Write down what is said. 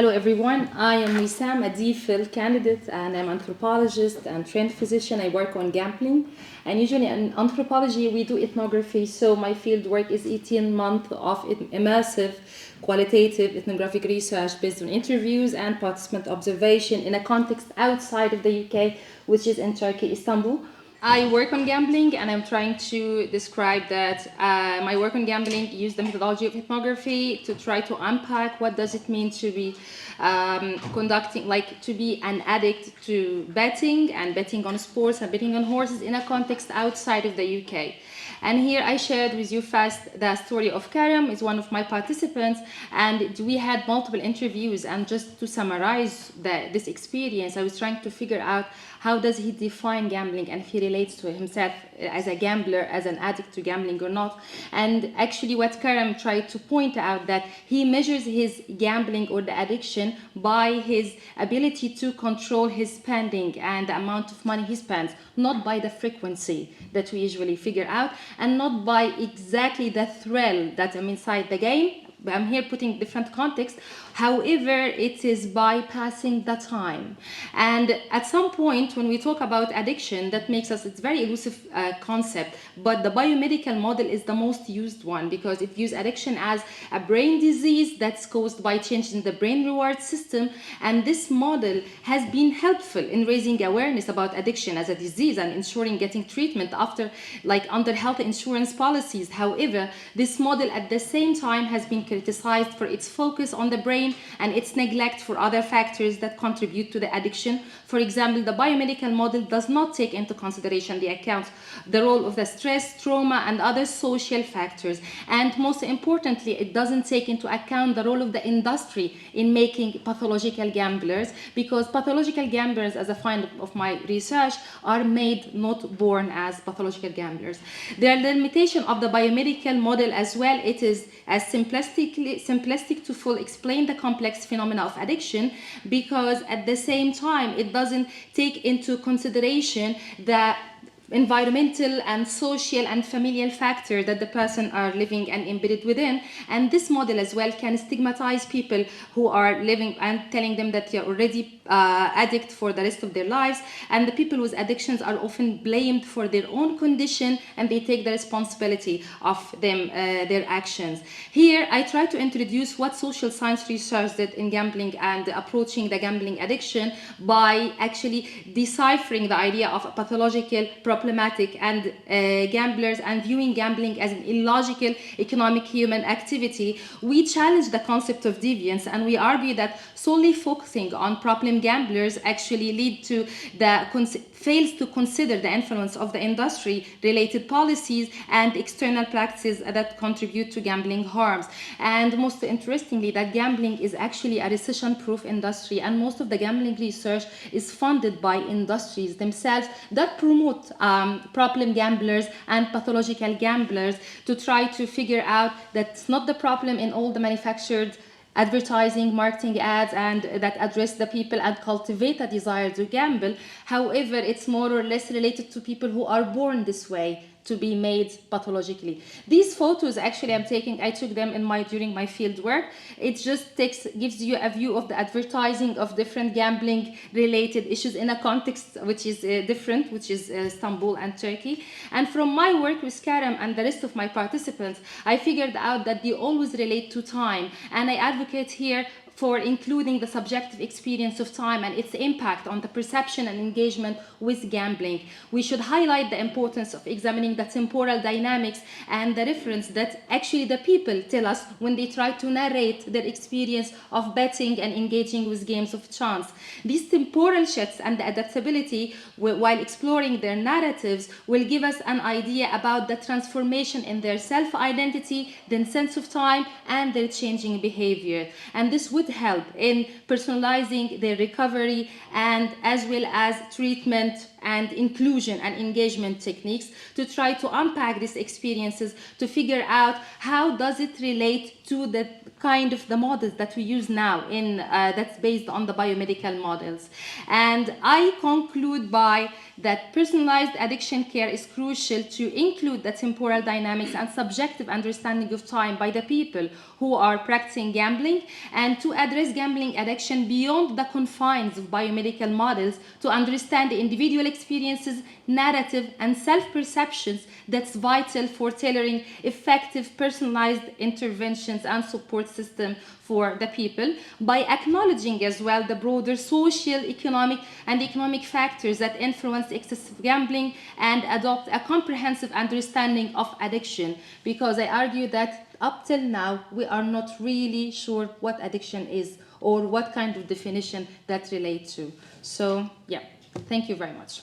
Hello everyone, I am Wesam, a DPhil candidate, and I'm an anthropologist and trained physician. I work on gambling, and usually in anthropology we do ethnography, so my field work is 18 months of immersive qualitative ethnographic research based on interviews and participant observation in a context outside of the UK, which is in Turkey, Istanbul. I work on gambling, and I'm trying to describe that my work on gambling used the methodology of ethnography to try to unpack what does it mean to be to be an addict to betting and betting on sports and betting on horses in a context outside of the UK. And here I shared with you first the story of Karam, is one of my participants, and we had multiple interviews. And just to summarize this experience, I was trying to figure out how does he define gambling and if he relates to himself as a gambler, as an addict to gambling or not. And actually what Karam tried to point out, that he measures his gambling or the addiction by his ability to control his spending and the amount of money he spends, not by the frequency that we usually figure out, and not by exactly the thrill that I'm inside the game. I'm here putting different context. However, it is bypassing the time. And at some point when we talk about addiction, that makes us, it's very elusive concept, but the biomedical model is the most used one, because it views addiction as a brain disease that's caused by changes in the brain reward system. And this model has been helpful in raising awareness about addiction as a disease and ensuring getting treatment after, under health insurance policies. However, this model at the same time has been criticized for its focus on the brain and its neglect for other factors that contribute to the addiction. For example, the biomedical model does not take into consideration the role of the stress, trauma, and other social factors. And most importantly, it doesn't take into account the role of the industry in making pathological gamblers, because pathological gamblers, as a find of my research, are made, not born as pathological gamblers. The limitation of the biomedical model as well, it is as simplistic to full explain the complex phenomena of addiction, because at the same time it doesn't take into consideration the environmental and social and familial factor that the person are living and embedded within. And this model as well can stigmatize people who are living and telling them that you're already addict for the rest of their lives, and the people with addictions are often blamed for their own condition and they take the responsibility of their actions. Here I try to introduce what social science research did in gambling and approaching the gambling addiction by actually deciphering the idea of a pathological problematic and gamblers, and viewing gambling as an illogical economic human activity. We challenge the concept of deviance, and we argue that solely focusing on problem gamblers actually fails to consider the influence of the industry related policies and external practices that contribute to gambling harms. And most interestingly, that gambling is actually a recession proof industry, and most of the gambling research is funded by industries themselves that promote problem gamblers and pathological gamblers, to try to figure out that it's not the problem in all the manufactured advertising, marketing ads, and that address the people and cultivate a desire to gamble. However, it's more or less related to people who are born this way, to be made pathologically. These photos actually I took them during my field work. It just gives you a view of the advertising of different gambling related issues in a context which is different, which is Istanbul and Turkey. And from my work with Karam and the rest of my participants, I figured out that they always relate to time, and I advocate here for including the subjective experience of time and its impact on the perception and engagement with gambling. We should highlight the importance of examining the temporal dynamics and the reference that actually the people tell us when they try to narrate their experience of betting and engaging with games of chance. These temporal shifts and the adaptability while exploring their narratives will give us an idea about the transformation in their self-identity, their sense of time, and their changing behavior. And this would help in personalizing their recovery, and as well as treatment and inclusion and engagement techniques, to try to unpack these experiences, to figure out how does it relate to the kind of the models that we use now in that's based on the biomedical models. And I conclude by that personalized addiction care is crucial to include the temporal dynamics and subjective understanding of time by the people who are practicing gambling, and to address gambling addiction beyond the confines of biomedical models to understand the individual experiences, narrative, and self-perceptions that's vital for tailoring effective personalized interventions and support system for the people, by acknowledging as well the broader social, economic factors that influence excessive gambling, and adopt a comprehensive understanding of addiction, because I argue that up till now we are not really sure what addiction is or what kind of definition that relates to. So yeah, thank you very much.